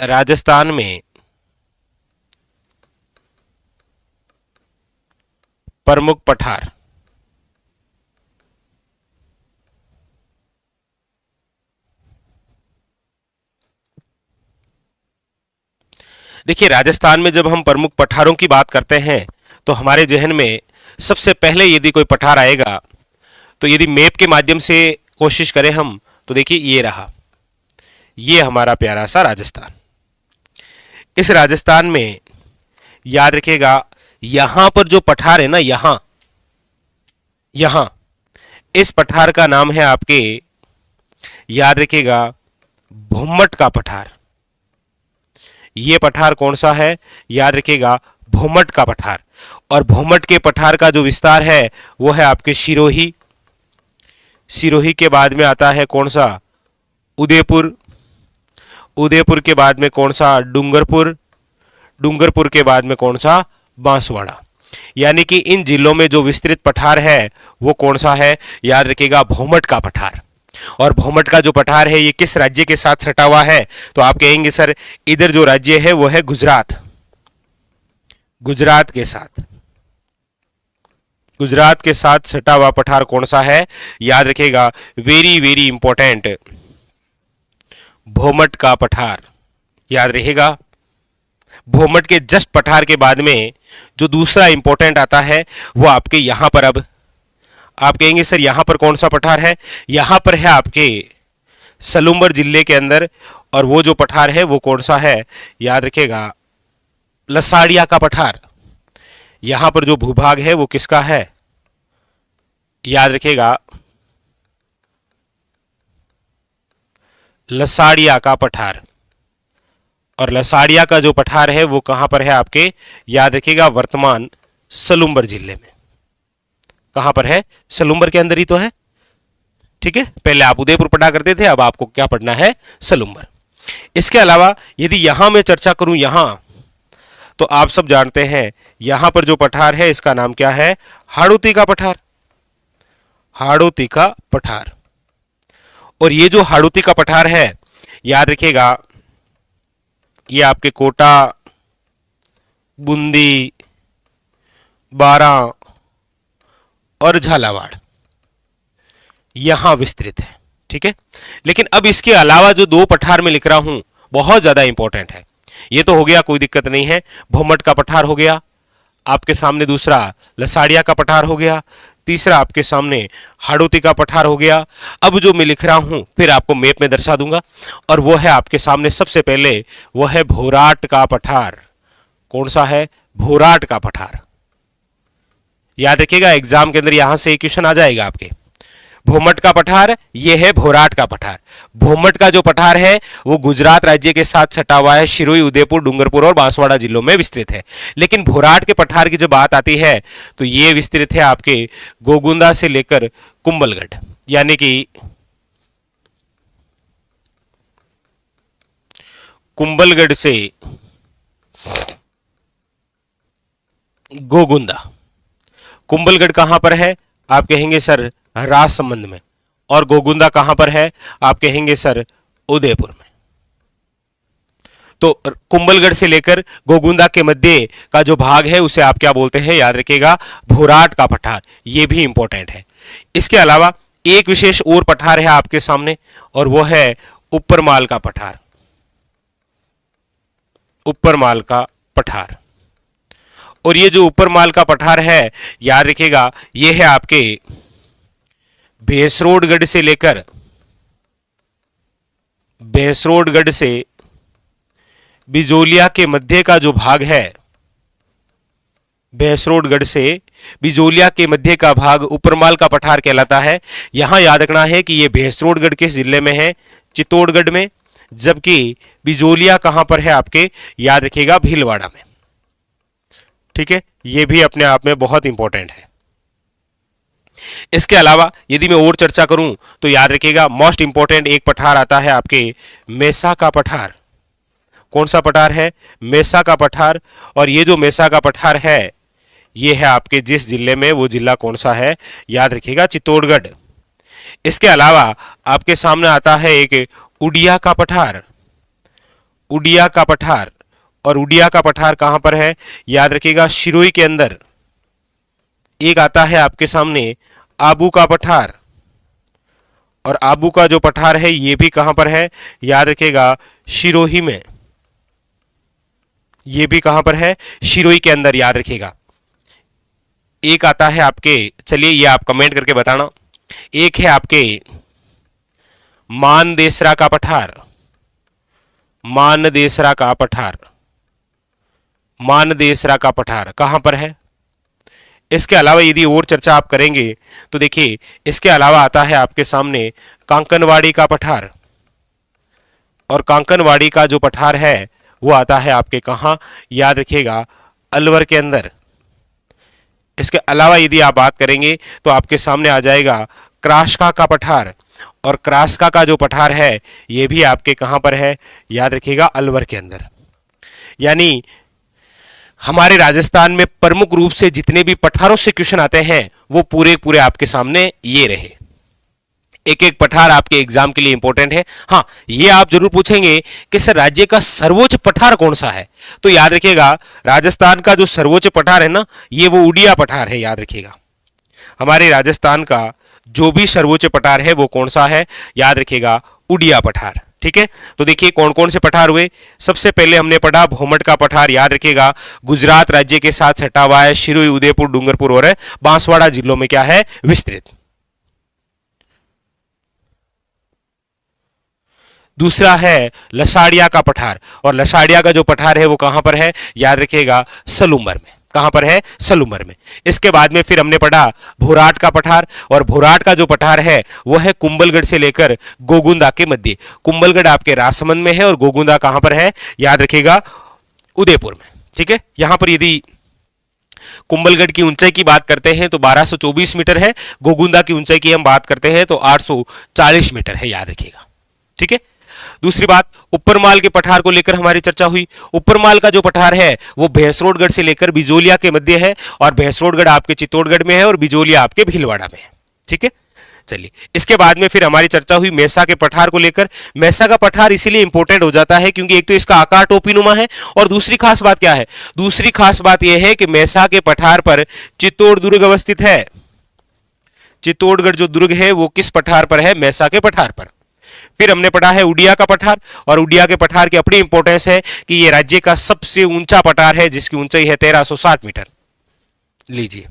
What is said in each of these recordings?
राजस्थान में प्रमुख पठार। देखिए, राजस्थान में जब हम प्रमुख पठारों की बात करते हैं तो हमारे जहन में सबसे पहले यदि कोई पठार आएगा, तो यदि मैप के माध्यम से कोशिश करें हम, तो देखिए ये रहा, ये हमारा प्यारा सा राजस्थान। इस राजस्थान में याद रखिएगा, यहां पर जो पठार है ना, यहां यहां इस पठार का नाम है आपके, याद रखिएगा, भूमट का पठार। ये पठार कौन सा है? याद रखिएगा, भूमट का पठार। और भूमट के पठार का जो विस्तार है वो है आपके सिरोही। सिरोही के बाद में आता है कौन सा? उदयपुर। उदयपुर के बाद में कौन सा? डूंगरपुर। डूंगरपुर के बाद में कौन सा? बांसवाड़ा। यानी कि इन जिलों में जो विस्तृत पठार है वो कौन सा है? याद रखिएगा, भूमट का पठार। और भूमट का जो पठार है ये किस राज्य के साथ सटा हुआ है? तो आप कहेंगे सर इधर जो राज्य है वो है गुजरात। गुजरात के साथ, गुजरात के साथ सटा हुआ पठार कौन सा है? याद रखिएगा, वेरी वेरी इंपॉर्टेंट, भूमट का पठार। याद रहेगा, भूमट के जस्ट पठार के बाद में जो दूसरा इंपॉर्टेंट आता है वो आपके यहां पर, अब आप कहेंगे सर यहां पर कौन सा पठार है? यहां पर है आपके सलूम्बर जिले के अंदर, और वो जो पठार है वो कौन सा है? याद रखिएगा, लसाड़िया का पठार। यहां पर जो भूभाग है वो किसका है? याद रखिएगा, लसाड़िया का पठार। और लसाड़िया का जो पठार है वो कहां पर है आपके? याद रखिएगा, वर्तमान सलूम्बर जिले में। कहां पर है? सलूम्बर के अंदर ही तो है। ठीक है, पहले आप उदयपुर पढ़ा करते थे, अब आपको क्या पढ़ना है? सलूम्बर। इसके अलावा यदि यहां मैं चर्चा करूं, यहां तो आप सब जानते हैं यहां पर जो पठार है इसका नाम क्या है? हाड़ौती का पठार। हाड़ौती का पठार। और ये जो हाड़ौती का पठार है, याद रखिएगा, ये आपके कोटा, बूंदी, बारां और झालावाड़ यहां विस्तृत है। ठीक है, लेकिन अब इसके अलावा जो दो पठार में लिख रहा हूं बहुत ज्यादा इंपॉर्टेंट है। ये तो हो गया, कोई दिक्कत नहीं है, भूमट का पठार हो गया आपके सामने, दूसरा लसाड़िया का पठार हो गया, तीसरा आपके सामने हाड़ौती का पठार हो गया। अब जो मैं लिख रहा हूं फिर आपको मैप में दर्शा दूंगा, और वो है आपके सामने सबसे पहले, वो है भोराट का पठार। कौन सा है? भोराट का पठार। याद रखिएगा, एग्जाम के अंदर यहां से एक क्वेश्चन आ जाएगा आपके। भूमट का पठार, ये है भोराट का पठार। भूमट का जो पठार है वो गुजरात राज्य के साथ सटा हुआ है, सिरोही, उदयपुर, डूंगरपुर और बांसवाड़ा जिलों में विस्तृत है। लेकिन भोराट के पठार की जब बात आती है तो ये विस्तृत है आपके गोगुंदा से लेकर कुंभलगढ़, यानी कि कुंभलगढ़ से गोगुंदा। कुंभलगढ़ कहां पर है? आप कहेंगे सर राजसमंद में। और गोगुंदा कहां पर है? आप कहेंगे सर उदयपुर में। तो कुंभलगढ़ से लेकर गोगुंदा के मध्य का जो भाग है उसे आप क्या बोलते हैं? याद रखिएगा, भोराट का पठार। यह भी इंपॉर्टेंट है। इसके अलावा एक विशेष और पठार है आपके सामने, और वो है ऊपरमाल का पठार। ऊपरमाल का पठार। और ये जो ऊपरमाल का पठार है, याद रखिएगा, ये है आपके भैंसरोडगढ़ से लेकर, भैंसरोडगढ़ से बिजोलिया के मध्य का जो भाग है, भैंसरोडगढ़ से बिजोलिया के मध्य का भाग ऊपरमाल का पठार कहलाता है। यहां याद रखना है कि यह भैंसरोडगढ़ किस जिले में है? चित्तौड़गढ़ में। जबकि बिजोलिया कहां पर है आपके? याद रखिएगा, भीलवाड़ा में। ठीक है, यह भी अपने आप में बहुत इंपॉर्टेंट है। इसके अलावा यदि मैं और चर्चा करूं तो याद रखिएगा, मोस्ट इंपॉर्टेंट एक पठार आता है आपके मेसा का पठार। कौन सा पठार है? मेसा का पठार। और ये जो मेसा का पठार है ये है आपके जिस जिले में, वो जिला कौन सा है? याद रखिएगा, चित्तौड़गढ़। इसके अलावा आपके सामने आता है एक उड़िया का पठार। उड़िया का पठार, और उड़िया का पठार कहां पर है, याद रखिएगा सिरोही के अंदर। एक आता है आपके सामने आबू का पठार, और आबू का जो पठार है ये भी कहां पर है, याद रखिएगा सिरोही में। ये भी कहां पर है, सिरोही के अंदर, याद रखिएगा। एक आता है आपके, चलिए ये आप कमेंट करके बताना, एक है आपके मानदेसरा का पठार, मानदेसरा का पठार, मानदेसरा का पठार कहां पर है। इसके अलावा यदि और चर्चा आप करेंगे तो देखिए इसके अलावा आता है आपके सामने कांकनवाड़ी का पठार, और कांकनवाड़ी का जो पठार है वो आता है आपके कहां, याद रखिएगा अलवर के अंदर। इसके अलावा यदि आप बात करेंगे तो आपके सामने आ जाएगा क्रास्का का पठार, और क्रास्का का जो पठार है ये भी आपके कहां पर है, याद रखिएगा अलवर के अंदर। यानी हमारे राजस्थान में प्रमुख रूप से जितने भी पठारों से क्वेश्चन आते हैं वो पूरे पूरे आपके सामने ये रहे। एक एक पठार आपके एग्जाम के लिए इंपॉर्टेंट है। हाँ, ये आप जरूर पूछेंगे कि सर राज्य का सर्वोच्च पठार कौन सा है, तो याद रखिएगा राजस्थान का जो सर्वोच्च पठार है ना, ये वो उड़िया पठार है, याद रखिएगा। हमारे राजस्थान का जो भी सर्वोच्च पठार है वो कौन सा है, याद रखिएगा उड़िया पठार। ठीक है, तो देखिए कौन कौन से पठार हुए। सबसे पहले हमने पढ़ा भोमट का पठार, याद रखिएगा गुजरात राज्य के साथ सटा हुआ है, सिरोही, उदयपुर, डूंगरपुर और बांसवाड़ा जिलों में क्या है, विस्तृत। दूसरा है लसाड़िया का पठार, और लसाड़िया का जो पठार है वो कहां पर है, याद रखिएगा सलूम्बर में। कहां पर है, सलूम्बर में। इसके बाद में फिर हमने पढ़ा भोराट का पठार, और भोराट का जो पठार है वो है कुंभलगढ़ से लेकर गोगुंदा के मध्य। कुंभलगढ़ आपके राजसमंद में है और गोगुंदा कहां पर है, याद रखिएगा उदयपुर में। ठीक है, यहां पर यदि कुंभलगढ़ की ऊंचाई की बात करते हैं तो 1224 मीटर है, गोगुंदा की ऊंचाई की हम बात करते हैं तो 840 मीटर है, याद रखिएगा। ठीक है, दूसरी बात उपरमाल के पठार को लेकर हमारी चर्चा हुई। उपरमाल का जो पठार है वो भैंसरोडगढ़ से लेकर बिजोलिया के मध्य है, और भैंसरोडगढ़ आपके चित्तौड़गढ़ में है और बिजोलिया आपके भीलवाड़ा में है। ठीक है, चलिए इसके बाद में फिर हमारी चर्चा हुई मेसा के पठार को लेकर। मेसा का पठार इसीलिए इंपॉर्टेंट हो जाता है क्योंकि एक तो इसका आकार टोपीनुमा है, और दूसरी खास बात क्या है, दूसरी खास बात यह है कि मेसा के पठार पर चित्तौड़ दुर्ग अवस्थित है। चित्तौड़गढ़ जो दुर्ग है वो किस पठार पर है, मेसा के पठार पर। फिर हमने पढ़ा है उड़िया का पठार, और उड़िया के पठार की अपनी इंपॉर्टेंस है कि यह राज्य का सबसे ऊंचा पठार है जिसकी ऊंचाई है 1360 मीटर। लीजिए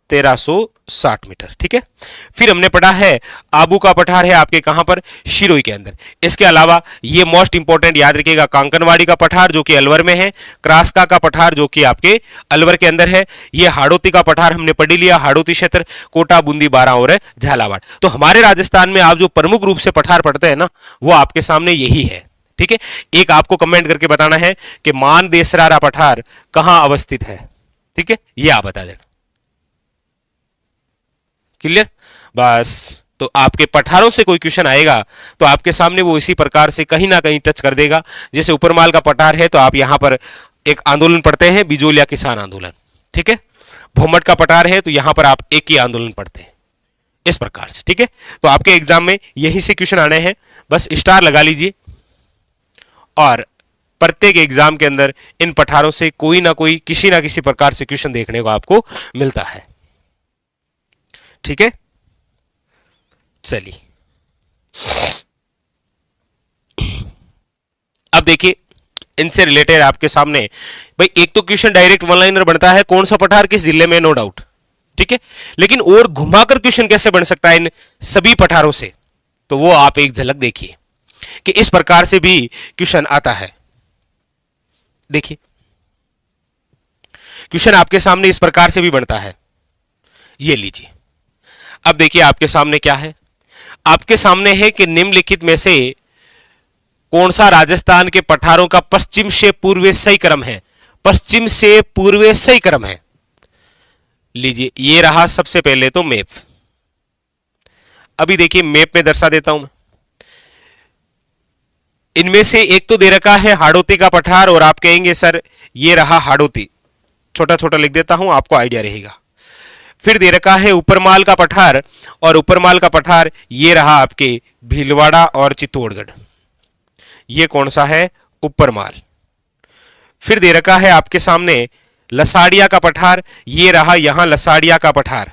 1360 मीटर। ठीक है, फिर हमने पढ़ा है आबू का पठार है आपके कहां पर, सिरोही के अंदर। इसके अलावा ये मोस्ट इंपॉर्टेंट याद रखिएगा कांकनवाड़ी का पठार जो कि अलवर में है, क्रास्का का पठार जो कि आपके अलवर के अंदर है, ये हाड़ौती का पठार हमने पढ़ लिया, हाड़ौती क्षेत्र, कोटा, बूंदी, बारां और झालावाड़। तो हमारे राजस्थान में आप जो प्रमुख रूप से पठार पढ़ते हैं ना वो आपके सामने यही है। ठीक है, एक आपको कमेंट करके बताना है कि मानदेसरा पठार कहां अवस्थित है। ठीक है, ये आप बता देना। क्लियर, बस। तो आपके पठारों से कोई क्वेश्चन आएगा तो आपके सामने वो इसी प्रकार से कहीं ना कहीं टच कर देगा। जैसे उपरमाल का पठार है तो आप यहां पर एक आंदोलन पढ़ते हैं, बिजोलिया किसान आंदोलन। ठीक है, भोमट का पठार है तो यहां पर आप एक ही आंदोलन पढ़ते हैं, इस प्रकार से। ठीक है, तो आपके एग्जाम में यहीं से क्वेश्चन आने हैं, बस स्टार लगा लीजिए। और प्रत्येक एग्जाम के अंदर इन पठारों से कोई ना कोई किसी ना किसी प्रकार से क्वेश्चन देखने को आपको मिलता है। ठीक है, चलिए अब देखिए इनसे रिलेटेड आपके सामने भाई एक तो क्वेश्चन डायरेक्ट वन लाइनर बनता है, कौन सा पठार किस जिले में, नो डाउट। ठीक है, लेकिन और घुमाकर क्वेश्चन कैसे बन सकता है इन सभी पठारों से, तो वो आप एक झलक देखिए कि इस प्रकार से भी क्वेश्चन आता है। देखिए क्वेश्चन आपके सामने इस प्रकार से भी बनता है, ये लीजिए। अब देखिए आपके सामने क्या है, आपके सामने है कि निम्नलिखित में से कौन सा राजस्थान के पठारों का पश्चिम से पूर्व सही क्रम है, पश्चिम से पूर्व सही क्रम है। लीजिए ये रहा सबसे पहले तो मैप। अभी देखिए मैप में दर्शा देता हूं। इनमें से एक तो दे रखा है हाड़ौती का पठार, और आप कहेंगे सर ये रहा हाड़ौती, छोटा छोटा लिख देता हूं आपको आइडिया रहेगा। फिर दे रखा है उपरमाल का पठार, और उपरमाल का पठार ये रहा आपके भीलवाड़ा और चित्तौड़गढ़। ये कौन सा है? ऊपरमाल। फिर दे रखा है आपके सामने लसाड़िया का पठार, ये रहा यहां लसाड़िया का पठार,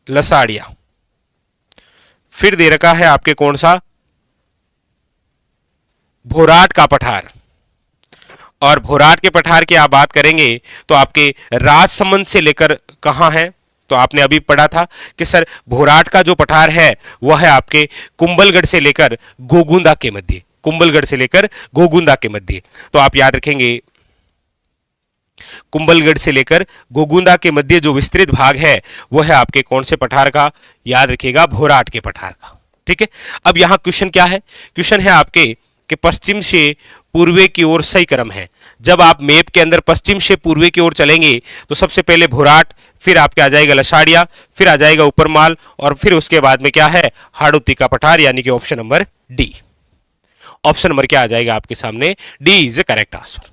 लसाड़िया। फिर दे रखा है आपके कौन सा? भोराट का पठार। और भोराट के पठार की आप बात करेंगे तो आपके राजसमंद से लेकर कहां है? तो आपने अभी पढ़ा था कि सर भोराट का जो पठार है वह है आपके कुंभलगढ़ से लेकर गोगुंदा के मध्य, कुंभलगढ़ से लेकर गोगुंदा के मध्य। तो आप याद रखेंगे कुंभलगढ़ से लेकर गोगुंदा के मध्य जो विस्तृत भाग है वो है आपके कौन से पठार का? याद रखिएगा भोराट के पठार का। ठीक है, अब यहां क्वेश्चन क्या है? क्वेश्चन है आपके कि पश्चिम से पूर्वे की ओर सही क्रम है। जब आप मैप के अंदर पश्चिम से पूर्वे की ओर चलेंगे तो सबसे पहले भोराट, फिर आपके आ जाएगा लसाड़िया, फिर आ जाएगा ऊपरमाल, और फिर उसके बाद में क्या है? हाड़ौती का पठार, यानी कि option number D. Option number क्या आ जाएगा आपके सामने? D is the correct answer.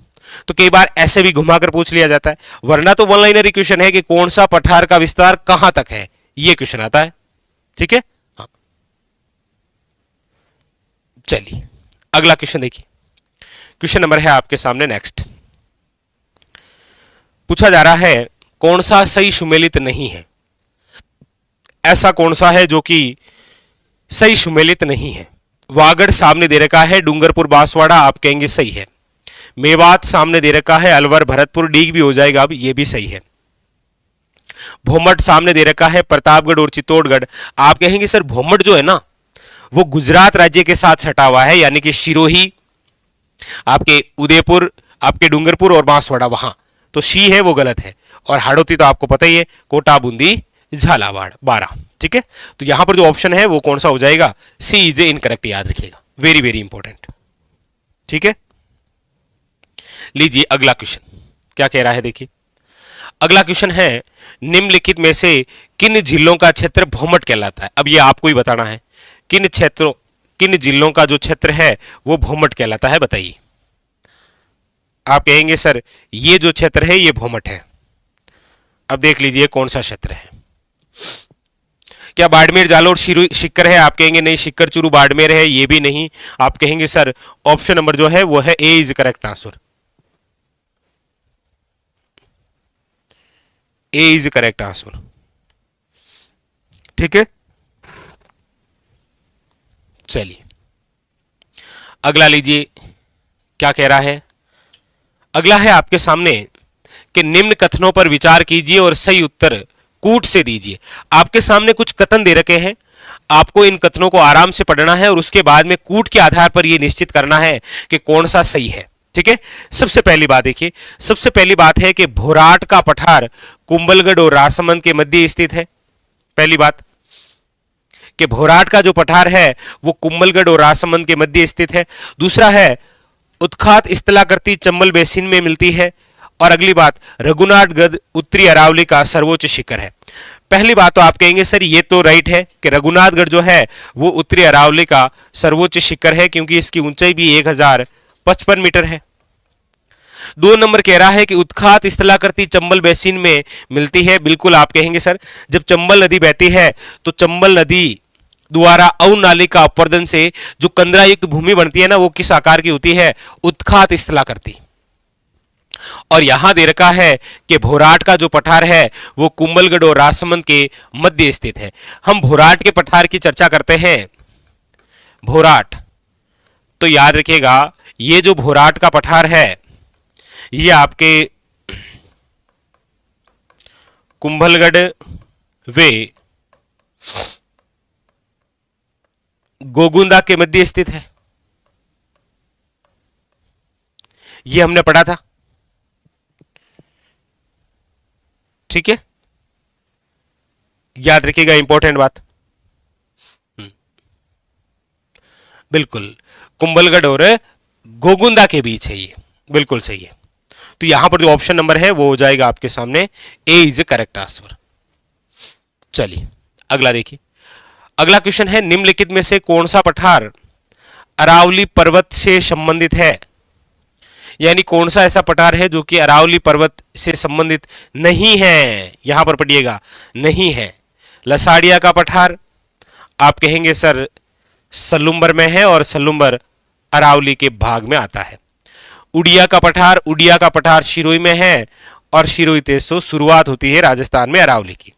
तो कई बार ऐसे भी घुमाकर पूछ लिया जाता है, वरना तो वन लाइनर क्वेश्चन है कि कौन सा पठार का विस्तार कहां तक है, ये क्वेश्चन आता है। ठीक है, हाँ। चलिए अगला क्वेश्चन देखिए। क्वेश्चन नंबर है आपके सामने नेक्स्ट। पूछा जा रहा है कौन सा सही सुमेलित नहीं है? ऐसा कौन सा है जो कि सही सुमेलित नहीं है? वागड़ सामने दे रखा है, डूंगरपुर बांसवाड़ा आप कहेंगे सही है। मेवात सामने दे रखा है, अलवर भरतपुर डीग भी हो जाएगा, अब ये भी सही है। भोमट सामने दे रखा है, प्रतापगढ़ और चित्तौड़गढ़ आप कहेंगे सर भोमट जो है ना वो गुजरात राज्य के साथ सटा हुआ है, यानी कि सिरोही, आपके उदयपुर, आपके डूंगरपुर और बांसवाड़ा वहां, तो सी है वो गलत है। और हाड़ौती तो आपको पता ही है, कोटा बूंदी झालावाड़ 12। ठीक है, तो यहां पर जो ऑप्शन है वो कौन सा हो जाएगा? सी इज इनकरेक्ट, याद रखिएगा, वेरी वेरी इंपॉर्टेंट। ठीक है, लीजिए अगला क्वेश्चन क्या कह रहा है देखिए। अगला क्वेश्चन है निम्नलिखित में से किन जिलों का क्षेत्र भोमट कहलाता है? अब ये आपको ही बताना है किन क्षेत्रों, किन जिलों का जो क्षेत्र है वो भोमट कहलाता है, बताइए। आप कहेंगे सर ये जो क्षेत्र है ये भोमट है। अब देख लीजिए कौन सा क्षेत्र है। क्या बाड़मेर जालोर शिक्कर है? आप कहेंगे नहीं, शिक्कर चूरू बाड़मेर है, ये भी नहीं। आप कहेंगे सर ऑप्शन नंबर जो है वो है A is correct answer, A is correct answer. ठीक है, चलिए अगला लीजिए क्या कह रहा है। अगला है आपके सामने कि निम्न कथनों पर विचार कीजिए और सही उत्तर कूट से दीजिए। आपके सामने कुछ कथन दे रखे हैं, आपको इन कथनों को आराम से पढ़ना है और उसके बाद में कूट के आधार पर यह निश्चित करना है कि कौन सा सही है। ठीक है, सबसे पहली बात देखिए, सबसे पहली बात है कि भोराट का पठार कुंभलगढ़ और राजसमंद के मध्य स्थित है। पहली बात कि भोराट का जो पठार है वो कुंभलगढ़ और राजसमंद के मध्य स्थित है। दूसरा है उत्खात स्थलाकृति चंबल बेसिन में मिलती है। और अगली बात रघुनाथगढ़ उत्तरी अरावली का सर्वोच्च शिखर है। पहली बात तो आप कहेंगे सर ये तो राइट है कि रघुनाथगढ़ जो है वो उत्तरी अरावली का सर्वोच्च शिखर है, क्योंकि इसकी ऊंचाई भी 1055 मीटर है। 2 नंबर कह रहा है कि उत्खात स्थलाकृति चंबल बेसिन में मिलती है। बिल्कुल आप कहेंगे सर जब चंबल नदी बहती है तो चंबल नदी द्वारा अउर नाली का अपवर्दन से जो कंदरायुक्त भूमि बनती है ना वो किस आकार की होती है? उत्खात स्थलाकृति। और यहां दे रखा है कि भोराट का जो पठार है वो कुंभलगढ़ और राजसमंद के मध्य स्थित है। हम भोराट के पठार की चर्चा करते हैं, भोराट, तो याद रखिएगा ये जो भोराट का पठार है ये आपके कुंभलगढ़ वे गोगुंदा के मध्य स्थित है। ये हमने पढ़ा था। ठीक है, याद रखिएगा इंपॉर्टेंट बात। बिल्कुल कुंभलगढ़ और गोगुंदा के बीच है ये, बिल्कुल सही है। तो यहां पर जो ऑप्शन नंबर है वो हो जाएगा आपके सामने ए इज ए करेक्ट आंसर। चलिए अगला देखिए। अगला क्वेश्चन है निम्नलिखित में से कौन सा पठार अरावली पर्वत से संबंधित है? यानी कौन सा ऐसा पठार है जो कि अरावली पर्वत से संबंधित नहीं है? यहां पर पढ़िएगा, नहीं है। लसाड़िया का पठार आप कहेंगे सर सलुम्बर में है और सलुम्बर अरावली के भाग में आता है। उड़िया का पठार शिरोई में है और शिरोई तहसील शुरुआत होती है राजस्थान में अरावली की।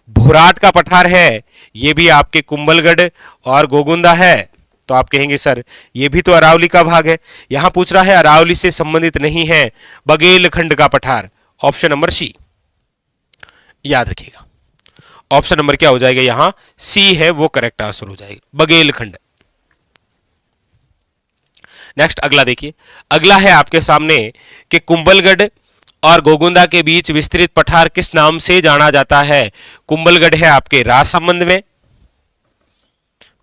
भोराट का पठार है, ये भी आपके कुंभलगढ़ और गोगुंदा है। तो आप कहेंगे सर ये भी तो अरावली का भाग है। यहां पूछ रहा है अरावली से संबंधित नहीं है, बघेलखंड का पठार, ऑप्शन नंबर सी। याद रखिएगा ऑप्शन नंबर क्या हो जाएगा, यहां सी है वो करेक्ट आंसर हो जाएगा, बघेलखंड। नेक्स्ट अगला देखिए, अगला है आपके सामने कि कुंभलगढ़ और गोगुंदा के बीच विस्तृत पठार किस नाम से जाना जाता है। कुंभलगढ़ है आपके राजसमंद में,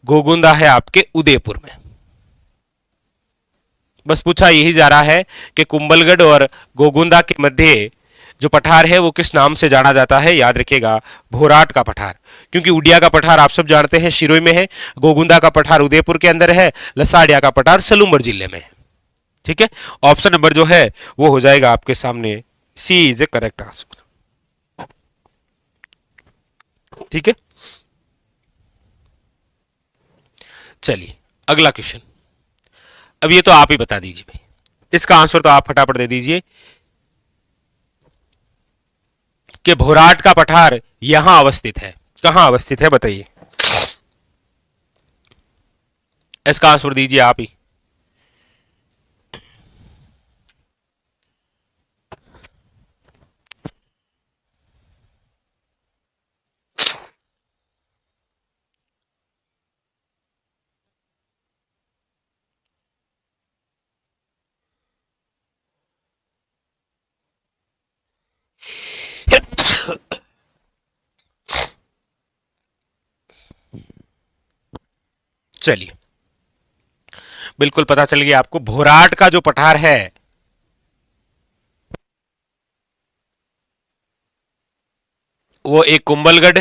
गोगुंदा है आपके उदयपुर में। बस पूछा यही जा रहा है कि कुंभलगढ़ और गोगुंदा के मध्य जो पठार है वो किस नाम से जाना जाता है। याद रखिएगा भोराट का पठार, क्योंकि उड़िया का पठार आप सब जानते हैं शिरोई में है, गोगुंदा का पठार उदयपुर के अंदर है, लसाड़िया का पठार सलूम्बर जिले में है। ठीक है, ऑप्शन नंबर जो है वो हो जाएगा आपके सामने सी इज ए करेक्ट आंसर। ठीक है, चलिए अगला क्वेश्चन। अब ये तो आप ही बता दीजिए भाई, इसका आंसर तो आप फटाफट दे दीजिए कि भोराट का पठार यहां अवस्थित है। कहां अवस्थित है बताइए, इसका आंसर दीजिए आप ही। चलिए बिल्कुल पता चल गया आपको, भोराट का जो पठार है वो एक कुंभलगढ़,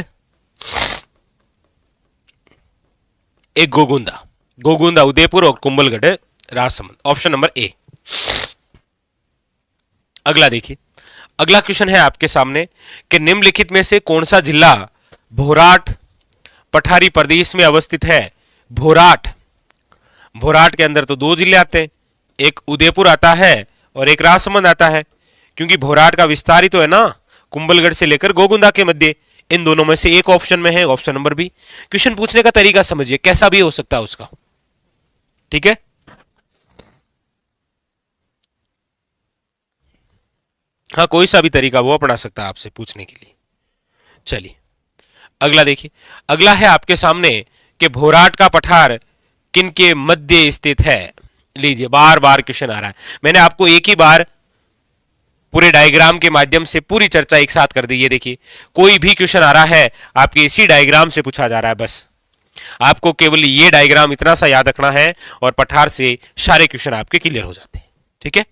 एक गोगुंदा, गोगुंदा उदयपुर और Kumbhalgarh Rajsamand, option number A. अगला देखिए, अगला क्वेश्चन है आपके सामने कि निम्नलिखित में से कौन सा जिला भोराट पठारी प्रदेश में अवस्थित है। भोराट, भोराट के अंदर तो दो जिले आते हैं, एक उदयपुर आता है और एक राजसमंद आता है, क्योंकि भोराट का विस्तार ही तो है ना कुंभलगढ़ से लेकर गोगुंदा के मध्य। इन दोनों में से एक ऑप्शन में है, ऑप्शन नंबर बी। क्वेश्चन पूछने का तरीका समझिए, कैसा भी हो सकता है उसका। ठीक है, हाँ कोई सा भी तरीका वो अपना सकता है आपसे पूछने के लिए। चलिए अगला देखिए, अगला है आपके सामने कि भोराट का पठार किन के मध्य स्थित है। लीजिए बार बार क्वेश्चन आ रहा है, मैंने आपको एक ही बार पूरे डायग्राम के माध्यम से पूरी चर्चा एक साथ कर दी। ये देखिए कोई भी क्वेश्चन आ रहा है आपके इसी डायग्राम से पूछा जा रहा है, बस आपको केवल ये डायग्राम इतना सा याद रखना है और पठार से सारे क्वेश्चन आपके क्लियर हो जाते हैं। ठीक है।